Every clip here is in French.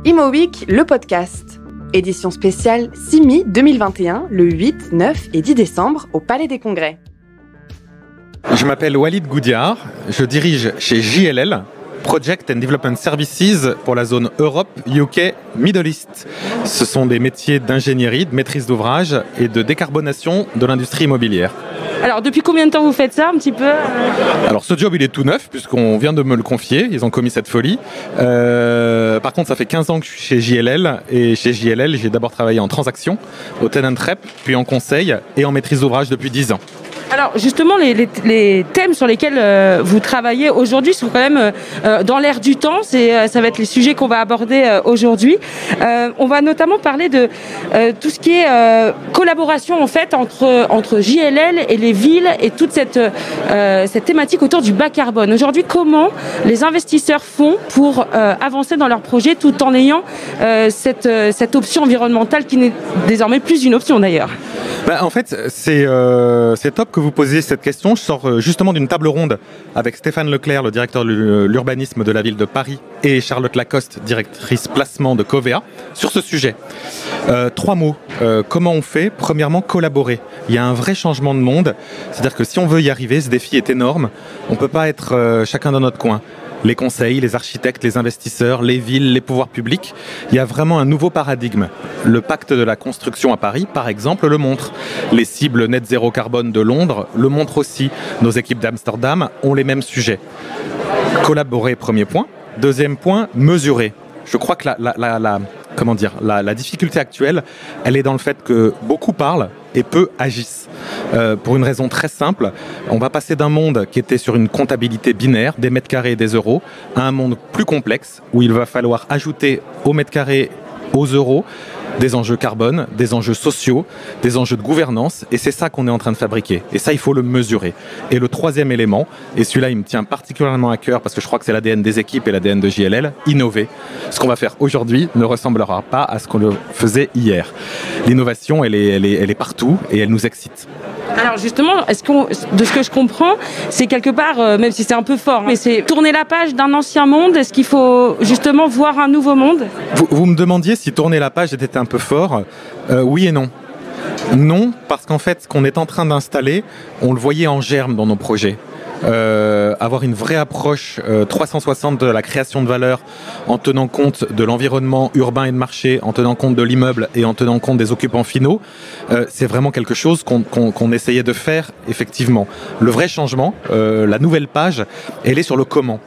Imo Week, le podcast. Édition spéciale CIMI 2021, le 8, 9 et 10 décembre au Palais des Congrès. Je m'appelle Walid Goudiar, je dirige chez JLL, Project and Development Services pour la zone Europe, UK, Middle East. Ce sont des métiers d'ingénierie, de maîtrise d'ouvrage et de décarbonation de l'industrie immobilière. Alors, depuis combien de temps vous faites ça, un petit peu Alors, ce job, il est tout neuf, puisqu'on vient de me le confier. Ils ont commis cette folie. Par contre, ça fait 15 ans que je suis chez JLL. Et chez JLL, j'ai d'abord travaillé en transaction, au tenant rep, puis en conseil et en maîtrise d'ouvrage depuis 10 ans. Alors, justement, les thèmes sur lesquels vous travaillez aujourd'hui sont quand même dans l'air du temps. Ça va être les sujets qu'on va aborder aujourd'hui. On va notamment parler de tout ce qui est collaboration en fait entre JLL et les villes et toute cette thématique autour du bas carbone. Aujourd'hui, comment les investisseurs font pour avancer dans leurs projets tout en ayant cette option environnementale qui n'est désormais plus une option d'ailleurs? En fait, c'est top que vous posiez cette question. Je sors justement d'une table ronde avec Stéphane Leclerc, le directeur de l'urbanisme de la ville de Paris, et Charlotte Lacoste, directrice placement de Covea, sur ce sujet. 3 mots. Comment on fait? Premièrement, collaborer. Il y a un vrai changement de monde. C'est-à-dire que si on veut y arriver, ce défi est énorme. On ne peut pas être chacun dans notre coin. Les conseils, les architectes, les investisseurs, les villes, les pouvoirs publics. Il y a vraiment un nouveau paradigme. Le pacte de la construction à Paris, par exemple, le montre. Les cibles net zéro carbone de Londres le montrent aussi. Nos équipes d'Amsterdam ont les mêmes sujets. Collaborer, premier point. Deuxième point, mesurer. Je crois que la difficulté actuelle, elle est dans le fait que beaucoup parlent et peu agissent. Pour une raison très simple, on va passer d'un monde qui était sur une comptabilité binaire, des mètres carrés et des euros, à un monde plus complexe, où il va falloir ajouter aux mètres carrés, aux euros, des enjeux carbone, des enjeux sociaux, des enjeux de gouvernance, et c'est ça qu'on est en train de fabriquer. Et ça, il faut le mesurer. Et le troisième élément, et celui-là, il me tient particulièrement à cœur, parce que je crois que c'est l'ADN des équipes et l'ADN de JLL, innover. Ce qu'on va faire aujourd'hui ne ressemblera pas à ce qu'on le faisait hier. L'innovation, elle est partout, et elle nous excite. Alors justement, de ce que je comprends, c'est quelque part, même si c'est un peu fort, mais c'est tourner la page d'un ancien monde. Est-ce qu'il faut justement voir un nouveau monde? Vous me demandiez si tourner la page était un peu fort. Oui et non. Non, parce qu'en fait, ce qu'on est en train d'installer, on le voyait en germe dans nos projets. Avoir une vraie approche 360 de la création de valeur en tenant compte de l'environnement urbain et de marché, en tenant compte de l'immeuble et en tenant compte des occupants finaux, c'est vraiment quelque chose qu'on essayait de faire effectivement. Le vrai changement, la nouvelle page, elle est sur le comment.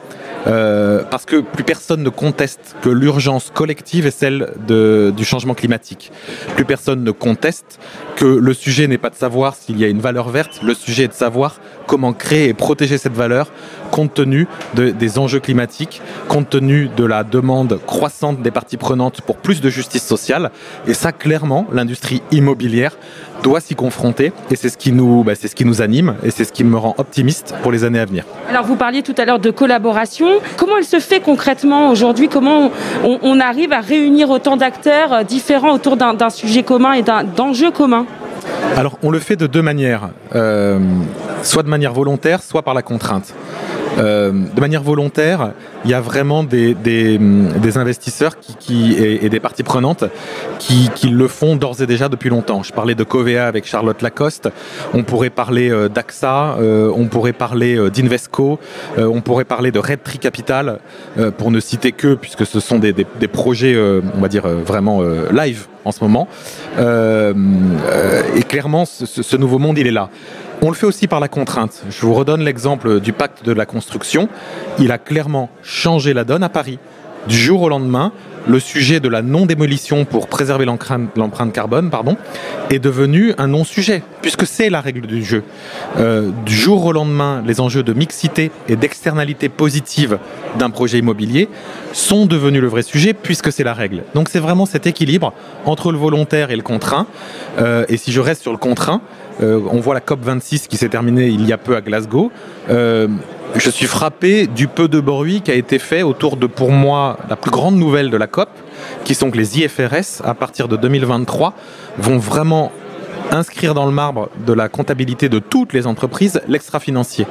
Parce que plus personne ne conteste que l'urgence collective est celle du changement climatique. Plus personne ne conteste que le sujet n'est pas de savoir s'il y a une valeur verte, le sujet est de savoir comment créer et protéger cette valeur compte tenu des enjeux climatiques, compte tenu de la demande croissante des parties prenantes pour plus de justice sociale. Et ça, clairement, l'industrie immobilière doit s'y confronter et c'est ce qui nous anime et c'est ce qui me rend optimiste pour les années à venir. Alors vous parliez tout à l'heure de collaboration. Comment elle se fait concrètement aujourd'hui? Comment on arrive à réunir autant d'acteurs différents autour d'un sujet commun et d'enjeux communs? Alors on le fait de 2 manières, soit de manière volontaire, soit par la contrainte. De manière volontaire, il y a vraiment des investisseurs et des parties prenantes qui le font d'ores et déjà depuis longtemps. Je parlais de Covea avec Charlotte Lacoste, on pourrait parler d'AXA, on pourrait parler d'Invesco, on pourrait parler de Red Tree Capital, pour ne citer que, puisque ce sont des projets, on va dire, vraiment live en ce moment. Et clairement, ce nouveau monde, il est là. On le fait aussi par la contrainte. Je vous redonne l'exemple du pacte de la construction. Il a clairement changé la donne à Paris. Du jour au lendemain, le sujet de la non-démolition pour préserver l'empreinte carbone, est devenu un non-sujet, puisque c'est la règle du jeu. Du jour au lendemain, les enjeux de mixité et d'externalité positive d'un projet immobilier sont devenus le vrai sujet, puisque c'est la règle. Donc c'est vraiment cet équilibre entre le volontaire et le contraint. Et si je reste sur le contraint, on voit la COP26 qui s'est terminée il y a peu à Glasgow. Je suis frappé du peu de bruit qui a été fait autour de, pour moi, la plus grande nouvelle de la COP, qui sont que les IFRS, à partir de 2023, vont vraiment inscrire dans le marbre de la comptabilité de toutes les entreprises l'extra-financier.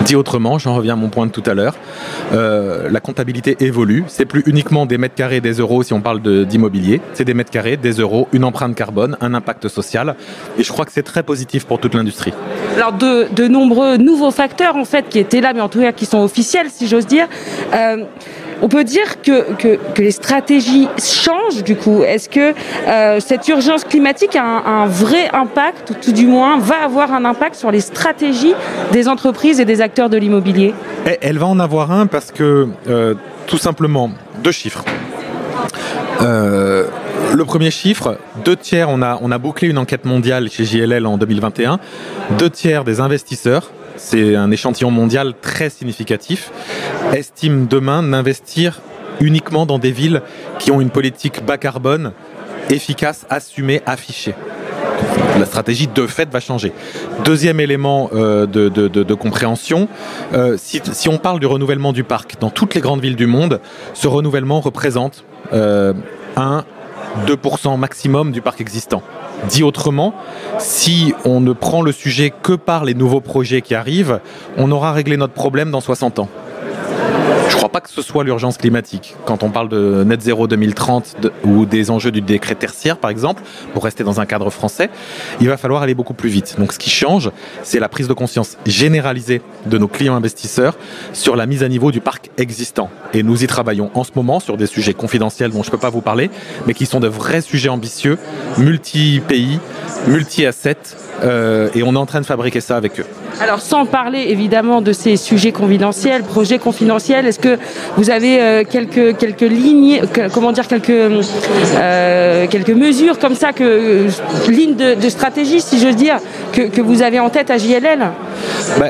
Dit autrement, j'en reviens à mon point de tout à l'heure, la comptabilité évolue. C'est plus uniquement des mètres carrés, des euros si on parle d'immobilier. C'est des mètres carrés, des euros, une empreinte carbone, un impact social. Et je crois que c'est très positif pour toute l'industrie. Alors de nombreux nouveaux facteurs en fait qui étaient là, mais en tout cas qui sont officiels si j'ose dire. On peut dire que les stratégies changent du coup. Est-ce que cette urgence climatique a un vrai impact, ou tout du moins va avoir un impact sur les stratégies des entreprises et des acteurs de l'immobilier ? Elle va en avoir un parce que, tout simplement, 2 chiffres. Le premier chiffre, 2/3, on a bouclé une enquête mondiale chez JLL en 2021, 2/3 des investisseurs, c'est un échantillon mondial très significatif, estiment demain d'investir uniquement dans des villes qui ont une politique bas carbone, efficace, assumée, affichée. La stratégie de fait va changer. Deuxième élément de compréhension, si on parle du renouvellement du parc dans toutes les grandes villes du monde, ce renouvellement représente 1-2% maximum du parc existant. Dit autrement, si on ne prend le sujet que par les nouveaux projets qui arrivent, on aura réglé notre problème dans 60 ans. Je ne crois pas que ce soit l'urgence climatique. Quand on parle de net zéro 2030 ou des enjeux du décret tertiaire, par exemple, pour rester dans un cadre français, il va falloir aller beaucoup plus vite. Donc ce qui change, c'est la prise de conscience généralisée de nos clients investisseurs sur la mise à niveau du parc existant. Et nous y travaillons en ce moment sur des sujets confidentiels dont je ne peux pas vous parler, mais qui sont de vrais sujets ambitieux, multi-pays, multi-assets, et on est en train de fabriquer ça avec eux. Alors sans parler évidemment de ces sujets confidentiels, projets confidentiels, est-ce que vous avez quelques lignes, quelques mesures comme ça, lignes de stratégie si j'ose dire, que vous avez en tête à JLL ?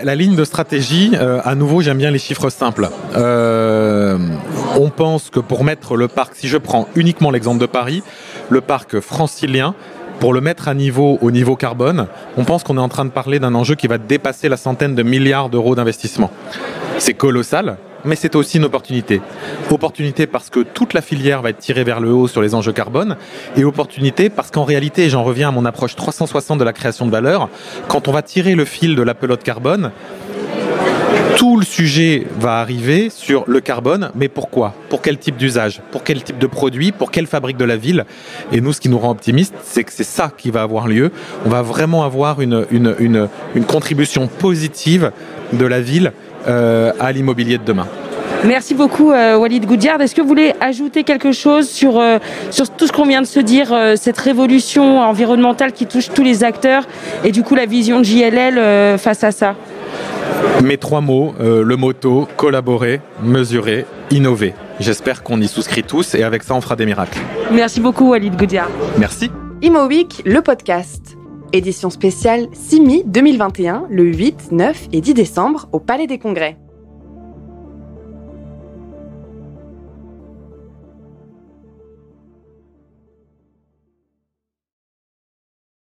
La ligne de stratégie, à nouveau j'aime bien les chiffres simples. On pense que pour mettre le parc, si je prends uniquement l'exemple de Paris, le parc francilien, pour le mettre au niveau carbone, on pense qu'on est en train de parler d'un enjeu qui va dépasser la centaine de milliards d'euros d'investissement. C'est colossal, mais c'est aussi une opportunité. Opportunité parce que toute la filière va être tirée vers le haut sur les enjeux carbone, et opportunité parce qu'en réalité, j'en reviens à mon approche 360 de la création de valeur, quand on va tirer le fil de la pelote carbone, tout le sujet va arriver sur le carbone, mais pourquoi ? Pour quel type d'usage ? Pour quel type de produit ? Pour quelle fabrique de la ville ? Et nous, ce qui nous rend optimistes, c'est que c'est ça qui va avoir lieu. On va vraiment avoir une contribution positive de la ville à l'immobilier de demain. Merci beaucoup Walid Goudiard. Est-ce que vous voulez ajouter quelque chose sur tout ce qu'on vient de se dire, cette révolution environnementale qui touche tous les acteurs et du coup la vision de JLL face à ça ? Mes 3 mots, le motto, collaborer, mesurer, innover. J'espère qu'on y souscrit tous et avec ça on fera des miracles. Merci beaucoup Walid Goudiard. Merci. Imo Week, le podcast. Édition spéciale CIMI 2021, le 8, 9 et 10 décembre au Palais des Congrès.